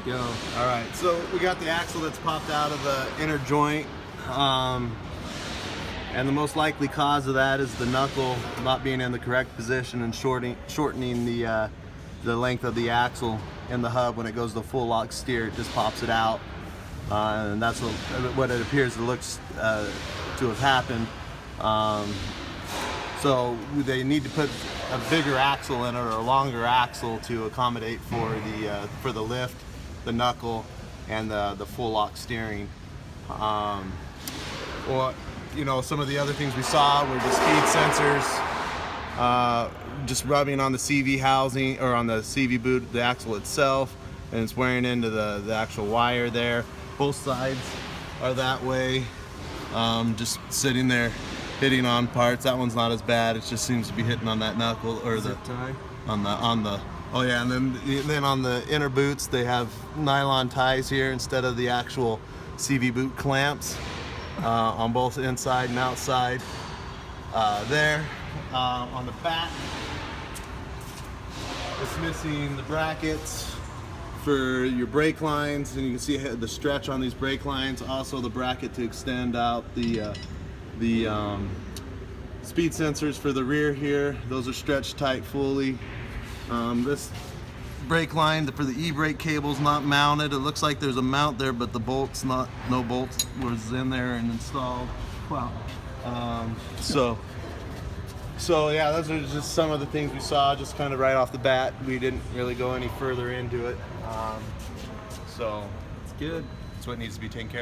to go. All right, so we got the axle that's popped out of the inner joint, and the most likely cause of that is the knuckle not being in the correct position and shortening the length of the axle in the hub. When it goes to full lock steer, it just pops it out, and that's what it appears to have happened. So they need to put a bigger axle in it, or a longer axle, to accommodate for the lift, the knuckle, and the full lock steering. Well, you know, some of the other things we saw were the speed sensors just rubbing on the CV housing, or on the CV boot, the axle itself, and it's wearing into the actual wire there. Both sides are that way, just sitting there hitting on parts. That one's not as bad. It just seems to be hitting on that knuckle, or the tie on the oh yeah, and then on the inner boots they have nylon ties here instead of the actual CV boot clamps on both inside and outside. There on the back, it's missing the brackets for your brake lines, and you can see the stretch on these brake lines. Also the bracket to extend out the speed sensors for the rear here. Those are stretched tight fully. This brake line for the e-brake cable is not mounted. It looks like there's a mount there, but the bolt's not. No bolts was in there and installed. Wow. So yeah, those are just some of the things we saw, just kind of right off the bat. We didn't really go any further into it. So it's good. that's what needs to be taken care of.